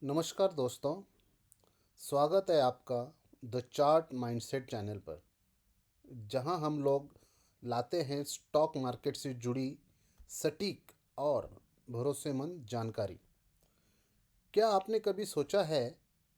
नमस्कार दोस्तों। स्वागत है आपका द चार्ट माइंडसेट चैनल पर, जहां हम लोग लाते हैं स्टॉक मार्केट से जुड़ी सटीक और भरोसेमंद जानकारी। क्या आपने कभी सोचा है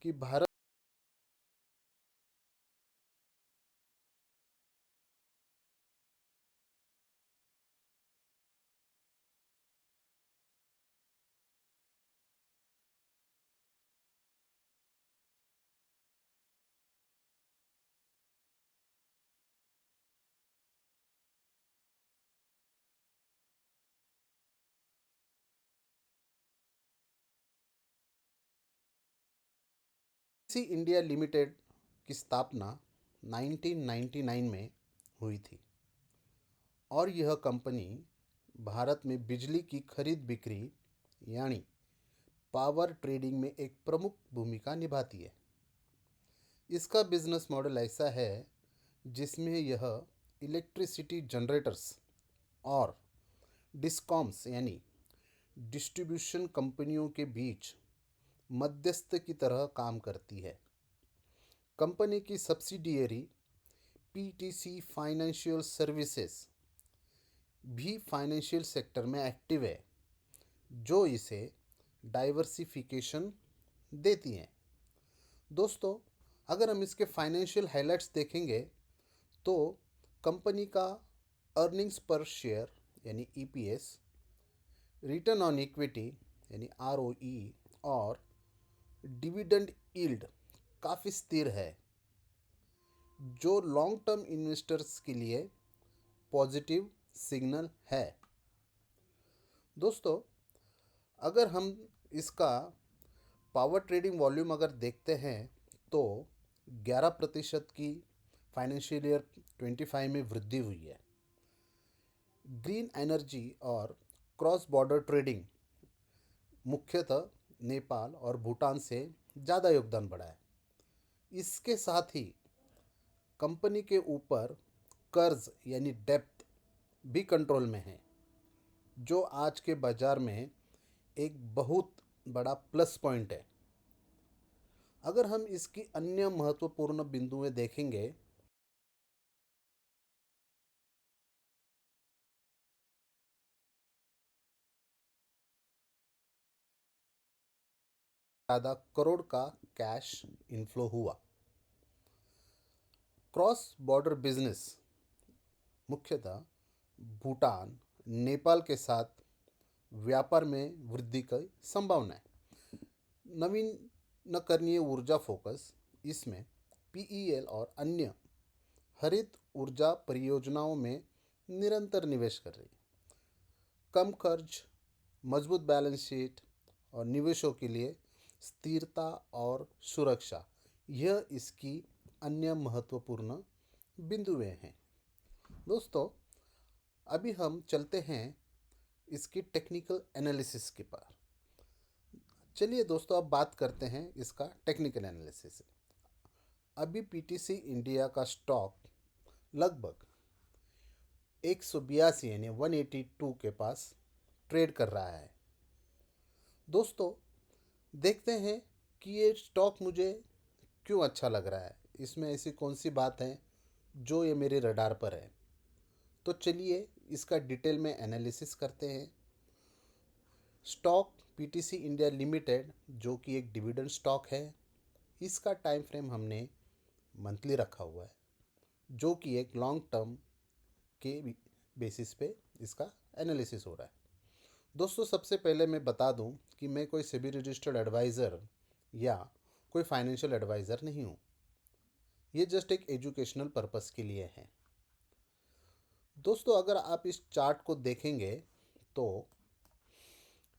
कि भारत सी इंडिया लिमिटेड की स्थापना 1999 में हुई थी और यह कंपनी भारत में बिजली की खरीद बिक्री यानी पावर ट्रेडिंग में एक प्रमुख भूमिका निभाती है। इसका बिजनेस मॉडल ऐसा है जिसमें यह इलेक्ट्रिसिटी जनरेटर्स और डिस्कॉम्स यानी डिस्ट्रीब्यूशन कंपनियों के बीच मध्यस्थ की तरह काम करती है। कंपनी की सब्सिडियरी पीटीसी फाइनेंशियल सर्विसेज भी फाइनेंशियल सेक्टर में एक्टिव है, जो इसे डाइवर्सिफिकेशन देती हैं। दोस्तों, अगर हम इसके फाइनेंशियल हाइलाइट्स देखेंगे तो कंपनी का अर्निंग्स पर शेयर यानी ईपीएस, रिटर्न ऑन इक्विटी यानी आरओई और डिविडेंड यील्ड काफ़ी स्थिर है, जो लॉन्ग टर्म इन्वेस्टर्स के लिए पॉजिटिव सिग्नल है। दोस्तों, अगर हम इसका पावर ट्रेडिंग वॉल्यूम अगर देखते हैं तो 11% की फाइनेंशियल ईयर 25 में वृद्धि हुई है। ग्रीन एनर्जी और क्रॉस बॉर्डर ट्रेडिंग मुख्यतः नेपाल और भूटान से ज़्यादा योगदान बढ़ा है। इसके साथ ही कंपनी के ऊपर कर्ज यानी डेप्थ भी कंट्रोल में है, जो आज के बाज़ार में एक बहुत बड़ा प्लस पॉइंट है। अगर हम इसकी अन्य महत्वपूर्ण बिंदुएं देखेंगे, ज़्यादा करोड़ का कैश इनफ्लो हुआ। क्रॉस बॉर्डर बिजनेस मुख्यतः भूटान, नेपाल के साथ व्यापार में वृद्धि की संभावना है। नवीनकरणीय ऊर्जा फोकस इसमें पीईएल और अन्य हरित ऊर्जा परियोजनाओं में निरंतर निवेश कर रही है। कम खर्च, मजबूत बैलेंस शीट और निवेशों के लिए स्थिरता और सुरक्षा, यह इसकी अन्य महत्वपूर्ण बिंदुएं हैं। दोस्तों, अभी हम चलते हैं इसकी टेक्निकल एनालिसिस के पर। चलिए दोस्तों, अब बात करते हैं इसका टेक्निकल एनालिसिस। अभी पीटीसी इंडिया का स्टॉक लगभग 182 यानी 182 के पास ट्रेड कर रहा है। दोस्तों, देखते हैं कि ये स्टॉक मुझे क्यों अच्छा लग रहा है, इसमें ऐसी कौन सी बात है जो ये मेरे रडार पर है। तो चलिए इसका डिटेल में एनालिसिस करते हैं। स्टॉक पीटीसी इंडिया लिमिटेड, जो कि एक डिविडेंड स्टॉक है, इसका टाइम फ्रेम हमने मंथली रखा हुआ है, जो कि एक लॉन्ग टर्म के बेसिस पे इसका एनालिसिस हो रहा है। दोस्तों, सबसे पहले मैं बता दूं कि मैं कोई सेबी रजिस्टर्ड एडवाइज़र या कोई फाइनेंशियल एडवाइज़र नहीं हूं। ये जस्ट एक एजुकेशनल पर्पस के लिए है। दोस्तों, अगर आप इस चार्ट को देखेंगे तो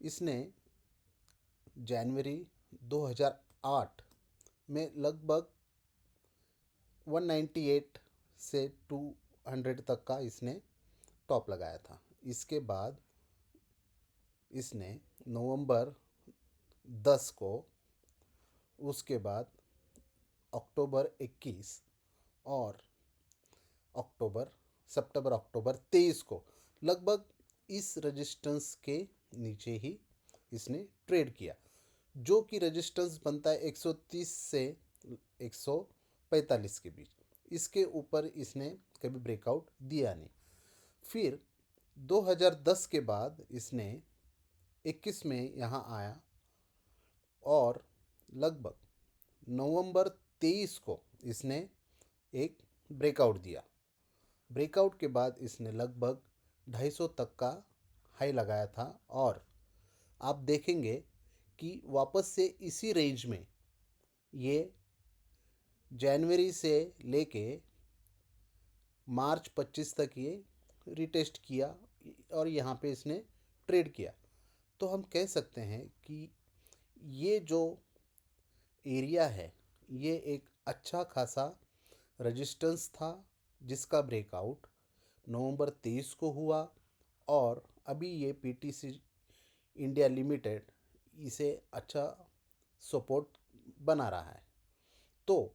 इसने जनवरी 2008 में लगभग 198 से 200 तक का इसने टॉप लगाया था। इसके बाद इसने नवंबर 10 को, उसके बाद अक्टूबर 21 और अक्टूबर सितंबर अक्टूबर 23 को लगभग इस रेजिस्टेंस के नीचे ही इसने ट्रेड किया। जो कि रेजिस्टेंस बनता है 130 से 145 के बीच। इसके ऊपर इसने कभी ब्रेकआउट दिया नहीं। फिर 2010 के बाद इसने 21 में यहाँ आया और लगभग नवंबर 23 को इसने एक ब्रेकआउट दिया। ब्रेकआउट के बाद इसने लगभग 250 तक का हाई लगाया था और आप देखेंगे कि वापस से इसी रेंज में ये जनवरी से लेके मार्च 25 तक ये रिटेस्ट किया और यहाँ पे इसने ट्रेड किया। तो हम कह सकते हैं कि ये जो एरिया है ये एक अच्छा खासा रेजिस्टेंस था, जिसका ब्रेकआउट नवंबर 23 को हुआ और अभी ये पीटीसी इंडिया लिमिटेड इसे अच्छा सपोर्ट बना रहा है। तो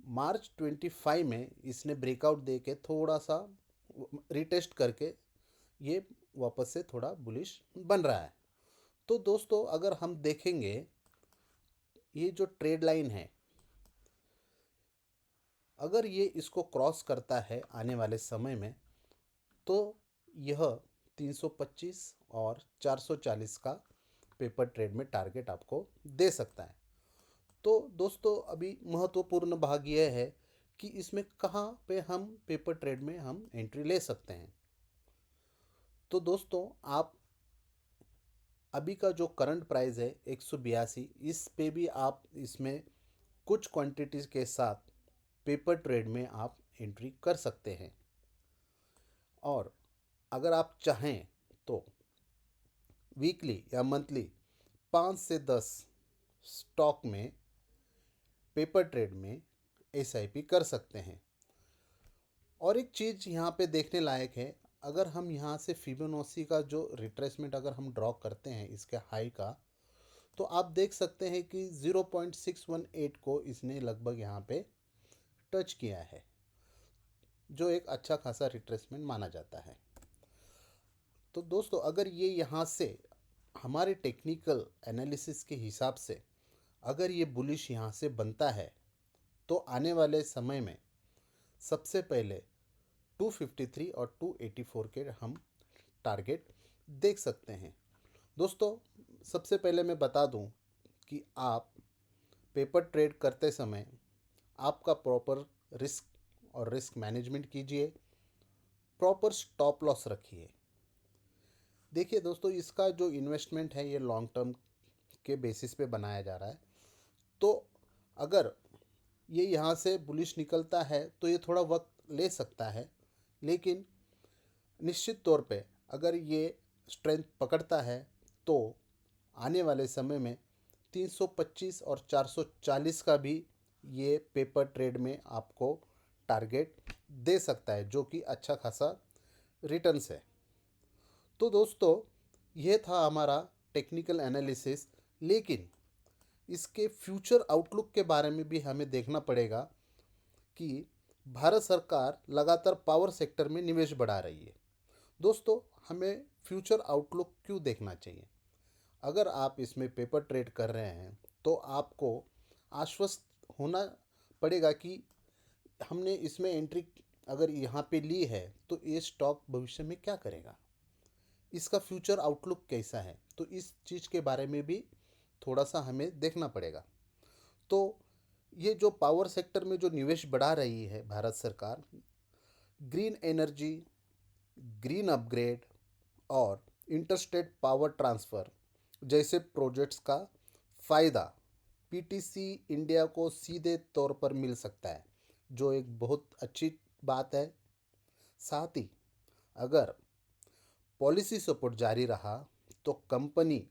मार्च 25 में इसने ब्रेकआउट दे के थोड़ा सा रिटेस्ट करके ये वापस से थोड़ा बुलिश बन रहा है। तो दोस्तों अगर हम देखेंगे ये जो ट्रेड लाइन है, अगर ये इसको क्रॉस करता है आने वाले समय में तो यह 325 और 440 का पेपर ट्रेड में टारगेट आपको दे सकता है। तो दोस्तों अभी महत्वपूर्ण भाग यह है कि इसमें कहाँ पे हम पेपर ट्रेड में हम एंट्री ले सकते हैं। तो दोस्तों आप अभी का जो करंट प्राइस है 182, इस पे भी आप इसमें कुछ क्वांटिटीज़ के साथ पेपर ट्रेड में आप एंट्री कर सकते हैं। और अगर आप चाहें तो वीकली या मंथली 5 से 10 स्टॉक में पेपर ट्रेड में एसआईपी कर सकते हैं। और एक चीज़ यहाँ पे देखने लायक है, अगर हम यहाँ से फिबोनाची का जो रिट्रेसमेंट अगर हम ड्रॉ करते हैं इसके हाई का, तो आप देख सकते हैं कि 0.618 को इसने लगभग यहाँ पे टच किया है, जो एक अच्छा खासा रिट्रेसमेंट माना जाता है। तो दोस्तों अगर ये यहाँ से हमारे टेक्निकल एनालिसिस के हिसाब से अगर ये बुलिश यहाँ से बनता है तो आने वाले समय में सबसे पहले 253 और 284 के हम टारगेट देख सकते हैं। दोस्तों सबसे पहले मैं बता दूं कि आप पेपर ट्रेड करते समय आपका प्रॉपर रिस्क और रिस्क मैनेजमेंट कीजिए, प्रॉपर स्टॉप लॉस रखिए। देखिए दोस्तों इसका जो इन्वेस्टमेंट है ये लॉन्ग टर्म के बेसिस पे बनाया जा रहा है। तो अगर ये यहाँ से बुलिश निकलता है तो ये थोड़ा वक्त ले सकता है, लेकिन निश्चित तौर पे अगर ये स्ट्रेंथ पकड़ता है तो आने वाले समय में 325 और 440 का भी ये पेपर ट्रेड में आपको टारगेट दे सकता है, जो कि अच्छा खासा रिटर्न्स है। तो दोस्तों ये था हमारा टेक्निकल एनालिसिस, लेकिन इसके फ्यूचर आउटलुक के बारे में भी हमें देखना पड़ेगा कि भारत सरकार लगातार पावर सेक्टर में निवेश बढ़ा रही है। दोस्तों हमें फ्यूचर आउटलुक क्यों देखना चाहिए? अगर आप इसमें पेपर ट्रेड कर रहे हैं तो आपको आश्वस्त होना पड़ेगा कि हमने इसमें एंट्री अगर यहाँ पे ली है तो ये स्टॉक भविष्य में क्या करेगा, इसका फ्यूचर आउटलुक कैसा है। तो इस चीज़ के बारे में भी थोड़ा सा हमें देखना पड़ेगा। तो ये जो पावर सेक्टर में जो निवेश बढ़ा रही है भारत सरकार, ग्रीन एनर्जी, ग्रीन अपग्रेड और इंटरस्टेट पावर ट्रांसफ़र जैसे प्रोजेक्ट्स का फ़ायदा पीटीसी इंडिया को सीधे तौर पर मिल सकता है, जो एक बहुत अच्छी बात है। साथ ही अगर पॉलिसी सपोर्ट जारी रहा तो कंपनी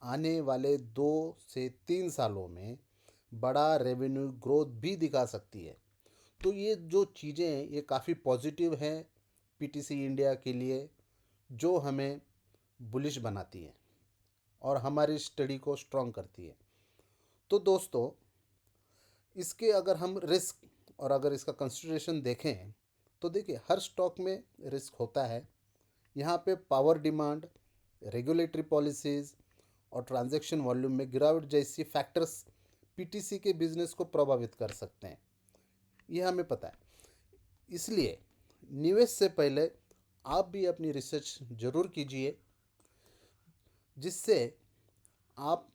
आने वाले 2 से 3 सालों में बड़ा रेवेन्यू ग्रोथ भी दिखा सकती है। तो ये जो चीज़ें हैं ये काफ़ी पॉजिटिव हैं पीटीसी इंडिया के लिए, जो हमें बुलिश बनाती है और हमारी स्टडी को स्ट्रॉन्ग करती है। तो दोस्तों इसके अगर हम रिस्क और अगर इसका कंसिडरेशन देखें तो देखिए हर स्टॉक में रिस्क होता है। यहाँ पे पावर डिमांड, रेगुलेटरी पॉलिसीज़ और ट्रांजैक्शन वॉल्यूम में गिरावट जैसी फैक्टर्स पीटीसी के बिजनेस को प्रभावित कर सकते हैं, यह हमें पता है। इसलिए निवेश से पहले आप भी अपनी रिसर्च जरूर कीजिए, जिससे आप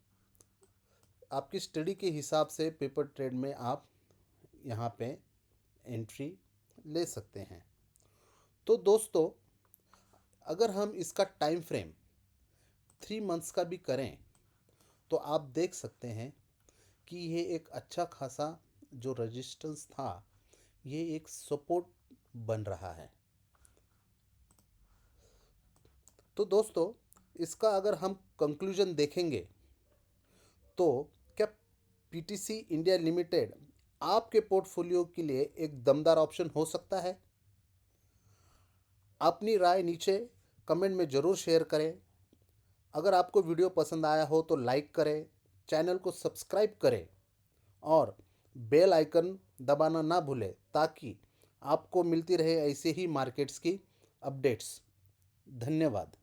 आपकी स्टडी के हिसाब से पेपर ट्रेड में आप यहाँ पे एंट्री ले सकते हैं। तो दोस्तों, अगर हम इसका टाइम फ्रेम 3 मंथ्स का भी करें तो आप देख सकते हैं कि ये एक अच्छा खासा जो रेजिस्टेंस था, ये एक सपोर्ट बन रहा है। तो दोस्तों, इसका अगर हम कंक्लूजन देखेंगे तो क्या पीटीसी इंडिया लिमिटेड आपके पोर्टफोलियो के लिए एक दमदार ऑप्शन हो सकता है? अपनी राय नीचे कमेंट में ज़रूर शेयर करें। अगर आपको वीडियो पसंद आया हो तो लाइक करें, चैनल को सब्सक्राइब करें और बेल आइकन दबाना ना भूलें, ताकि आपको मिलती रहे ऐसे ही मार्केट्स की अपडेट्स। धन्यवाद।